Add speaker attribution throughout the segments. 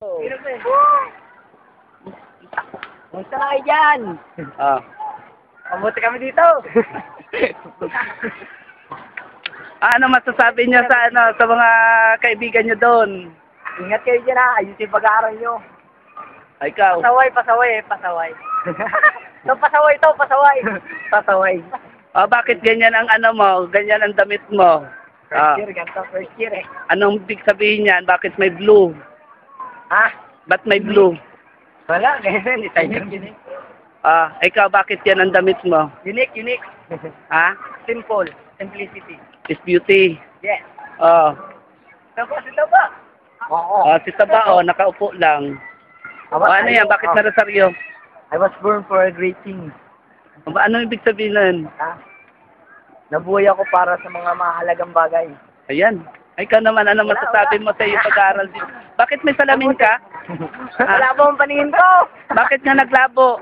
Speaker 1: Oh. Musta na kayo dyan? Mabuti kami dito.
Speaker 2: Ano masasabi niyo sa mga kaibigan niyo doon?
Speaker 1: Ingat kayo dyan ha. Ayusin yung pag-aaral nyo.
Speaker 2: Ikaw.
Speaker 1: Pasaway. So, pasaway. Pasaway.
Speaker 2: Bakit ganyan ang ano mo? Ganyan ang damit mo?
Speaker 1: First year eh.
Speaker 2: Anong ibig sabihin niyan? Bakit may blue?
Speaker 1: Ha?
Speaker 2: Ba't may blue?
Speaker 1: Wala, ganyan. Unique.
Speaker 2: Ikaw, bakit yan ang damit mo?
Speaker 1: Unique.
Speaker 2: Ha?
Speaker 1: Simple. Simplicity.
Speaker 2: Is beauty.
Speaker 1: Yes.
Speaker 2: Oh.
Speaker 1: Ito ba? Oo.
Speaker 2: Si Taba, nakaupo lang. Ano yan? Bakit narasaryo?
Speaker 1: I was born for a great thing.
Speaker 2: Ano ibig sabihin nun?
Speaker 1: Nabuhay ako para sa mga mahalagang bagay.
Speaker 2: Ayan. Ikaw naman, ano masasabi mo sa iyo pag-aaral dito? Bakit may salamin ka?
Speaker 1: Wala po ang paningin ko.
Speaker 2: Bakit nga naglabo?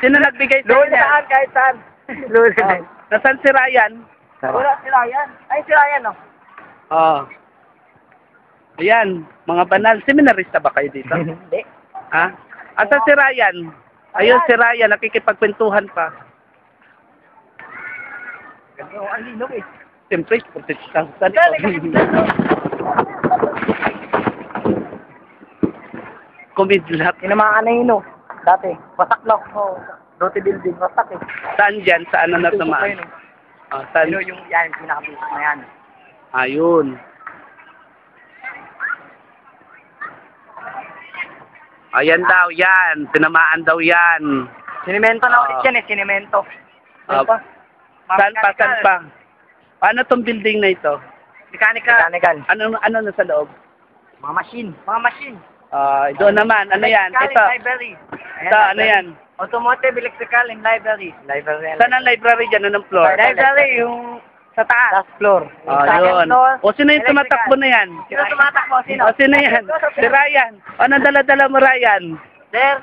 Speaker 2: Sino nagbigay sa inyo?
Speaker 1: Kahit saan.
Speaker 2: Nasaan si Ryan?
Speaker 1: Wala, si Ryan. Ay, si Ryan,
Speaker 2: Ayan, mga banal. Seminarista ba kayo dito?
Speaker 1: Hindi.
Speaker 2: Asan si Ryan? Ayun si Ryan, nakikipagkwentuhan pa.
Speaker 1: Ang linog eh.
Speaker 2: Siyempre, protestan. Kumidlat.
Speaker 1: Tinamaan na yun, dati. Wasak na ako. Dote building, wasak eh.
Speaker 2: Saan dyan? Saan na natamaan? Saan?
Speaker 1: Yung yan, pinaka-basic na yan.
Speaker 2: Ayun. Ayan daw, yan. Tinamaan daw yan.
Speaker 1: Sinemento na ulit yan eh, sinemento.
Speaker 2: Saan pa? Paano tong building na ito?
Speaker 1: Mechanical.
Speaker 2: Ano na sa loob?
Speaker 1: Mga machine.
Speaker 2: Doon naman, ano yan? Ito.
Speaker 1: Library.
Speaker 2: Ito, ano yan?
Speaker 1: Automotive, electrical, and library.
Speaker 2: Saan ang library dyan? Anong floor?
Speaker 1: Library, yung sa taas. Last floor.
Speaker 2: Yun. Sino yung tumatakbo na yan?
Speaker 1: Sino tumatakbo? Sino?
Speaker 2: Sino yan? Si Ryan. Anong dala-dala mo, Ryan?
Speaker 1: Sir,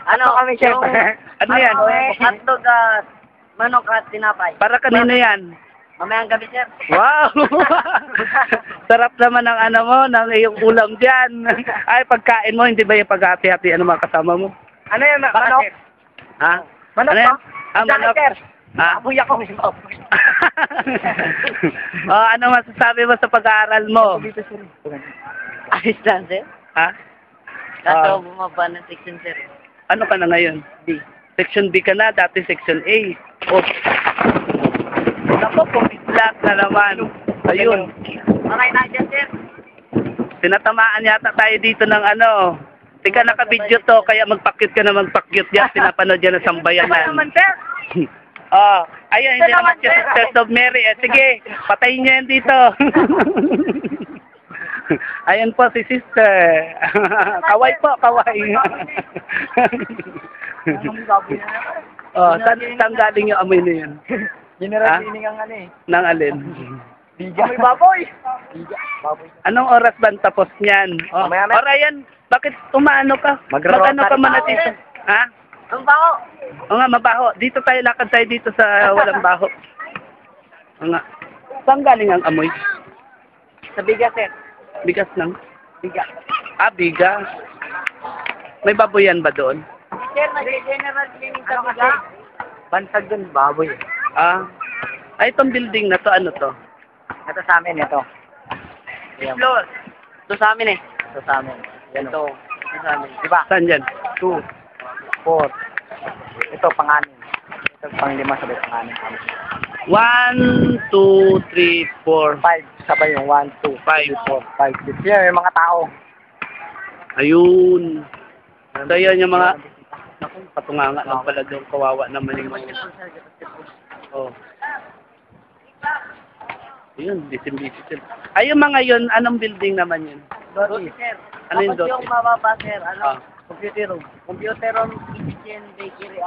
Speaker 1: ano kami siya?
Speaker 2: Ano yan?
Speaker 1: Hotdog, manok at tinapay.
Speaker 2: Para kanino yan?
Speaker 1: Mamayang gabi, sir.
Speaker 2: Wow! Sarap naman ng ano mo, ng iyong ulam dyan. Ay, pagkain mo, hindi ba yung paghati-hati ano mga kasama mo?
Speaker 1: Ano yan, manok?
Speaker 2: Ha?
Speaker 1: Manok
Speaker 2: ano
Speaker 1: ba?
Speaker 2: Manok.
Speaker 1: Abuy ako.
Speaker 2: Ano masasabi mo sa pag-aaral mo?
Speaker 1: Ayos lang, sir.
Speaker 2: Ha?
Speaker 1: Kaso bumaba ng section, sir.
Speaker 2: Ano ka na ngayon?
Speaker 1: B.
Speaker 2: Section B ka na, dati Section A. Naku, pumidlat na naman. Ayun.
Speaker 1: Okay na dyan, sir.
Speaker 2: Tinatamaan yata tayo dito ng ano. Tika, naka-video to, kaya magpakyut ka na magpakyut yan. Pinapanood yan ng sambayanan.
Speaker 1: Ano naman, sir?
Speaker 2: Ayun, hindi naman siya Sisters of Mary. Sige, patayin niyo yan dito. Ayan po si Sister. Kaway po, kaway. Saan galing yung amoy na yun?
Speaker 1: General cleaning ang ano eh.
Speaker 2: Nang alin?
Speaker 1: Biga. Amoy baboy. Biga. Baboy.
Speaker 2: Anong oras ba ang tapos niyan? Ryan, bakit umano ka? Mag-ano ka man dito? Ha?
Speaker 1: Ang baho.
Speaker 2: Oo nga, mabaho. Dito tayo, lakad tayo dito sa walang baho. Oo nga. Saan galing ang amoy?
Speaker 1: Sa biga, sir.
Speaker 2: Bigas lang?
Speaker 1: Biga.
Speaker 2: Biga. May baboyan ba doon?
Speaker 1: Sir, nag-general cleaning sa biga. Bansag dun, baboy.
Speaker 2: Ay, itong building na to, ano to?
Speaker 1: Ito sa amin, ito. Floor. Ito sa amin eh. Ito sa amin. Ito sa amin. Diba?
Speaker 2: Saan yan?
Speaker 1: 2, 4. Ito, pang-anin. Ito, pang-5, sabay pang-anin.
Speaker 2: 1, 2, 3, 4.
Speaker 1: 5, sabay yung 1, 2,
Speaker 2: 5.
Speaker 1: 4, 5, 6. Yan, yung mga tao.
Speaker 2: Ayun. So, yun yung mga... Naku, patunganga lang pala doon. Kawawa naman yung mga... Ayun, bisim-bisim. Ay, yung mga yun, anong building naman yun?
Speaker 1: Doti, sir.
Speaker 2: Ano yung
Speaker 1: Tapos
Speaker 2: doti?
Speaker 1: yung mababa, sir, computer room. Computer room, kitchen, bakery,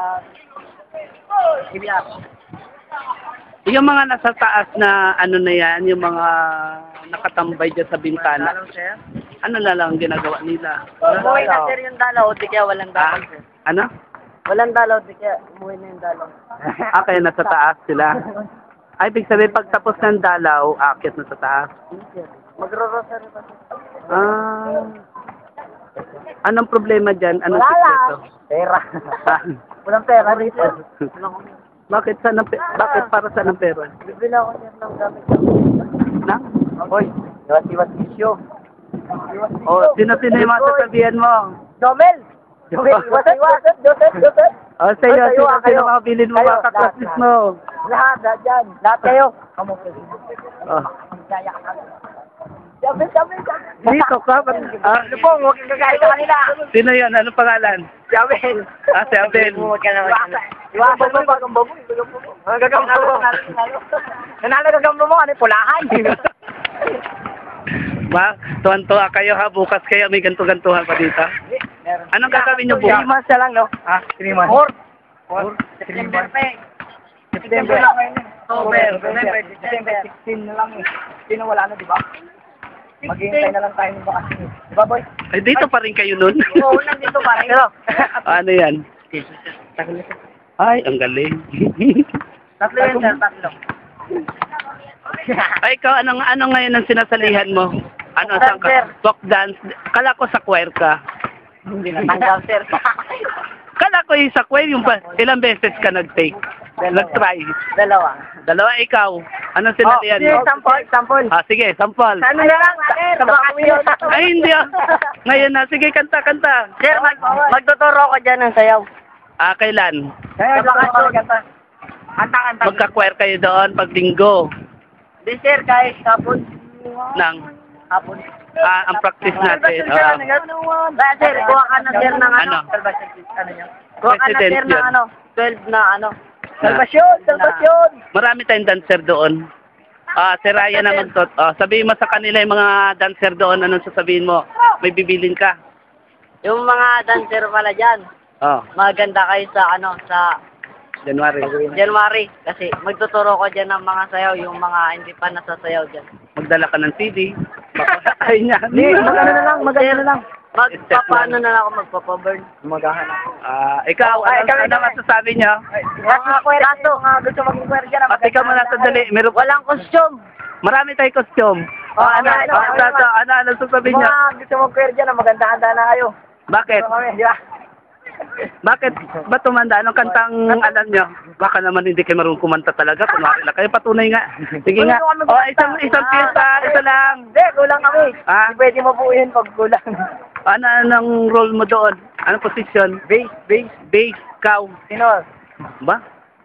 Speaker 1: KBR.
Speaker 2: Yung mga nasa taas na ano na yan, yung mga nakatambay dyan sa bintana.
Speaker 1: Dalaw, sir.
Speaker 2: Ano na lang ginagawa nila?
Speaker 1: Umuwi na, sir, yung dalaw. Di kaya walang dalaw, sir.
Speaker 2: Ano?
Speaker 1: Walang dalaw, di kaya umuwi na yung dalaw.
Speaker 2: Kaya nasa taas sila. Ay, ibig sabihin, pag tapos ng dalaw, aakyat na sa taas.
Speaker 1: Magro-rosary pa, sir.
Speaker 2: Anong problema dyan? Anong
Speaker 1: Wala lang.
Speaker 2: sikreto?
Speaker 1: Pera.
Speaker 2: Ah,
Speaker 1: Walang pera dito.
Speaker 2: bakit bakit para saan ang pera?
Speaker 1: Bibili ako niyan ng gamit.
Speaker 2: Nang?
Speaker 1: Hoy, iwas-iwas isyo.
Speaker 2: Oh, sino-sino yung mga sasabihan mo?
Speaker 1: Jomel! Jomel, iwas-iwas. Joseph.
Speaker 2: Oh, sa'yo, sino mga bilin mo
Speaker 1: Kayo,
Speaker 2: mga kaklassis mo?
Speaker 1: Lahat dyan. Lahat kayo. Kamu
Speaker 2: Oh.
Speaker 1: Kaya ka. Sabi.
Speaker 2: Dito ka?
Speaker 1: Ano po, huwag kang gagaya sa kanila.
Speaker 2: Sino yun? Anong pangalan?
Speaker 1: Si Abel.
Speaker 2: Si Abel.
Speaker 1: Huwag ka naman. Iwasan mo, gagamba mo. Gagamba mo. Nanalo gagamba mo, ano, pulahan.
Speaker 2: Ma, tuwan-tuwa kayo ha. Bukas kayo may ganto-gantuhan pa dito. Anong gagawin niyo bukas?
Speaker 1: 3 months na lang, no? 3 months. 4. September pa eh. September lang ngayon eh. December 16 na lang eh. Sino wala na, di ba? Maghihintay na lang tayo ng bakasyon. Di ba, boy?
Speaker 2: Ay, dito pa rin kayo nun?
Speaker 1: Oo, nandito pa rin. Pero,
Speaker 2: Ano yan? Ay, ang galing.
Speaker 1: tatlo yun, sir, tatlo.
Speaker 2: Ay, ikaw, ano ngayon ang sinasalihan mo? Ano, saan ka?
Speaker 1: Sir.
Speaker 2: Folk dance. Kala ko sa choir ka.
Speaker 1: Hindi na tanggal, sir.
Speaker 2: Kala ko yung sa choir, yung ilang beses ka nag-take? Nag-try? Dalawa, ikaw. Anong sinalihan mo?
Speaker 1: Sample.
Speaker 2: Ah, sige, sampal.
Speaker 1: Ano na lang, sir? Sa bakasyon.
Speaker 2: Ay, hindi ah. Ngayon na. Sige, kanta.
Speaker 1: Sir, magtuturo ko dyan ng sayaw.
Speaker 2: Ah, kailan?
Speaker 1: Sa bakasyon. Kanta.
Speaker 2: Magka-choir kayo doon pag linggo.
Speaker 1: Di, sir, kahit hapon. Hapon.
Speaker 2: Ah, ang practice natin.
Speaker 1: Kaya, sir, kuha ka na, sir, ng
Speaker 2: Ano?
Speaker 1: Kuha ka na, sir,
Speaker 2: President
Speaker 1: ng
Speaker 2: yun.
Speaker 1: 12 na ano.
Speaker 2: Na-
Speaker 1: Salvation!
Speaker 2: Marami tayong dancer doon. Ah, si Ryan na magtot. Ah, sabihin mo sa kanila yung mga dancer doon, anong sasabihin mo? May bibilin ka.
Speaker 1: Yung mga dancer pala dyan,
Speaker 2: Oh,
Speaker 1: maganda kayo sa ano, sa
Speaker 2: January.
Speaker 1: January. Kasi magtuturo ko dyan ng mga sayaw, yung mga hindi pa nasasayaw dyan.
Speaker 2: Magdala ka ng CD. Ay niya.
Speaker 1: Magano na lang. Magpapaano na lang ako magpapaburn.
Speaker 2: Ikaw, ano masasabi niyo?
Speaker 1: Kaso, gusto maging choir dyan.
Speaker 2: Pati ka muna sandali. Meron
Speaker 1: Walang costume.
Speaker 2: Marami tayong costume. Ano sasabihin niyo?
Speaker 1: Gusto mag-choir dyan, maganda-handa na kayo.
Speaker 2: Bakit?
Speaker 1: Di ba?
Speaker 2: Bakit? Ba't tumanda? Anong kantang alam niyo? Baka naman hindi kayo marunong kumanta talaga. Kunwari lang kayo. Patunay nga. Sige nga. Isang piyesta. Isa lang.
Speaker 1: Hindi, kulang kami.
Speaker 2: Ah?
Speaker 1: Hindi pwede mabuuin pag kulang.
Speaker 2: Anong role mo doon? Anong position? Bass. Ikaw.
Speaker 1: Sino?
Speaker 2: Ba?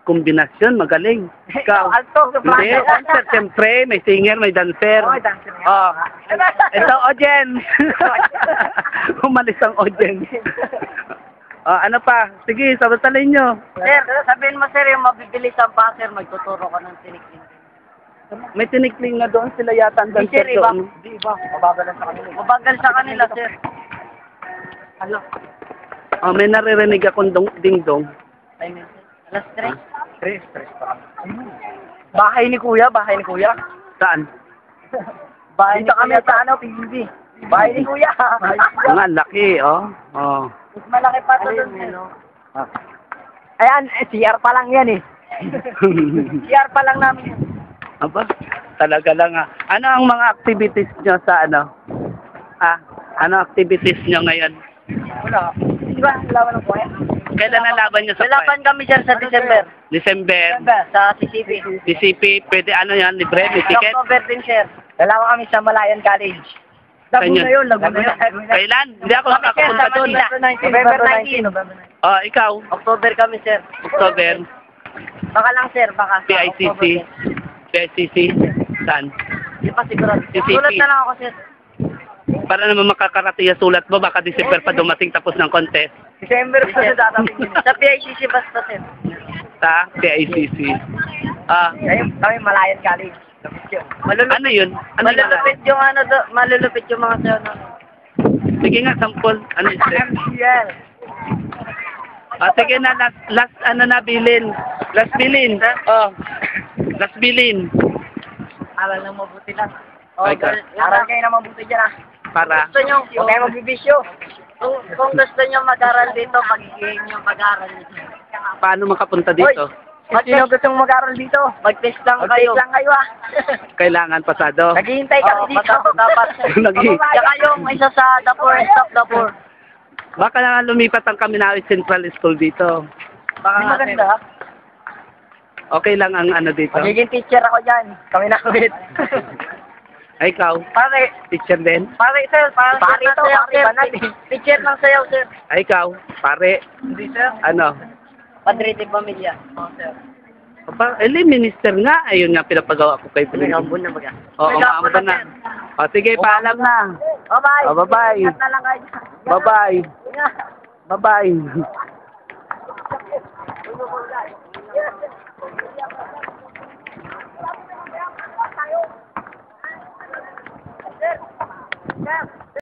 Speaker 2: Kombinasyon. Magaling. Ikaw.
Speaker 1: Alto.
Speaker 2: Hindi. Dancer. Siyempre. May singer. May dancer.
Speaker 1: Oh, dancer nga.
Speaker 2: Oh. Ito, audience. Umalis ang audience. Ano pa? Sige, sabatalin nyo.
Speaker 1: Sir, sabihin mo, sir, yung mabibilis ang pa, sir, magtuturo ko ng tinikling.
Speaker 2: May tinikling na doon sila yata ang
Speaker 1: Di,
Speaker 2: dancer
Speaker 1: sir, iba.
Speaker 2: doon.
Speaker 1: Di, iba. Mabagal sa kanila. Mabagal sa kanila, sir. Ano?
Speaker 2: Oh, may naririnig akong ding-dong.
Speaker 1: Time yun, sir. Alas 3. 3 pa. Bahay ni Kuya.
Speaker 2: Saan?
Speaker 1: Bahay ni Kuya sa ano, PBB. Bahay ni Kuya.
Speaker 2: Ang laki, oh. Oh.
Speaker 1: Mas malaki pa ito doon, sir. Ayan, CR pa lang yan eh. CR pa lang namin yan.
Speaker 2: Aba, talaga lang ah. Ano ang mga activities nyo sa ano? Ano activities nyo ngayon?
Speaker 1: Wala. Di ba, laban ng Kuya?
Speaker 2: Kailan nalaban nyo sa
Speaker 1: Lalaban kami, sir, sa December.
Speaker 2: December.
Speaker 1: Sa CCP.
Speaker 2: DCP, pwede ano yan, libre, may ticket?
Speaker 1: October din, sir. Lalaban kami sa Malayan College.
Speaker 2: Laguna
Speaker 1: yun.
Speaker 2: Kailan? Hindi ako nakakapunta doon.
Speaker 1: November 19.
Speaker 2: Oh, ikaw?
Speaker 1: October kami, sir.
Speaker 2: October.
Speaker 1: Baka lang, sir. Baka. sa
Speaker 2: PICC.
Speaker 1: October,
Speaker 2: PICC. Saan?
Speaker 1: Hindi pa sigurado.
Speaker 2: CCP.
Speaker 1: Sulat na lang ako, sir.
Speaker 2: Para naman makakarati yung sulat mo, baka December pa dumating tapos ng contest.
Speaker 1: December pa sa datating. Sa PICC basta, sir.
Speaker 2: Sa PICC.
Speaker 1: Kami Malayan College.
Speaker 2: Ano yun? Ano yun?
Speaker 1: Malulupit yung ano do, malulupit yung mga sayo na.
Speaker 2: Sige nga, sample. Ano yun?
Speaker 1: MCL.
Speaker 2: Sige na, last ano na bilin. Last bilin. Oh. Last bilin.
Speaker 1: Aral ng mabuti lang.
Speaker 2: Ay, ka.
Speaker 1: Aral kayo na mabuti dyan, ah.
Speaker 2: Para?
Speaker 1: Gusto nyo, huwag kayo magbibisyo. Kung gusto nyo mag-aral dito, pag-game nyo mag-aral dito.
Speaker 2: Paano makapunta dito?
Speaker 1: Sino gustong mag-aral dito? Mag-test lang kayo. Mag-test lang kayo, ah.
Speaker 2: Kailangan pasado.
Speaker 1: Naghihintay kami dito. Dapat.
Speaker 2: Naghi-
Speaker 1: Tsaka yung isa sa Dapur, stop Dapur.
Speaker 2: Baka na lumipat ang Kaminawi Central School dito.
Speaker 1: Baka maganda.
Speaker 2: Okay lang ang ano dito.
Speaker 1: Magiging teacher ako dyan. Kami na ulit.
Speaker 2: Ay, ikaw,
Speaker 1: Pare,
Speaker 2: teacher din?
Speaker 1: pare sir, pare to, pare banat eh. Teacher lang sayaw sir.
Speaker 2: Ay, ikaw, pare,
Speaker 1: Hindi sir.
Speaker 2: ano?
Speaker 1: Padre de Pamilya. Oo sir.
Speaker 2: Minister nga. Ayun nga, pinapagawa ko kay Pilipinas.
Speaker 1: Nagambon na baga.
Speaker 2: Oo, maambon na. O, sige, paalam na.
Speaker 1: Bye-bye.
Speaker 2: Oh, bye-bye.
Speaker 1: Ingat na lang kayo.
Speaker 2: Bye-bye.
Speaker 1: Ingat.
Speaker 2: Bye-bye.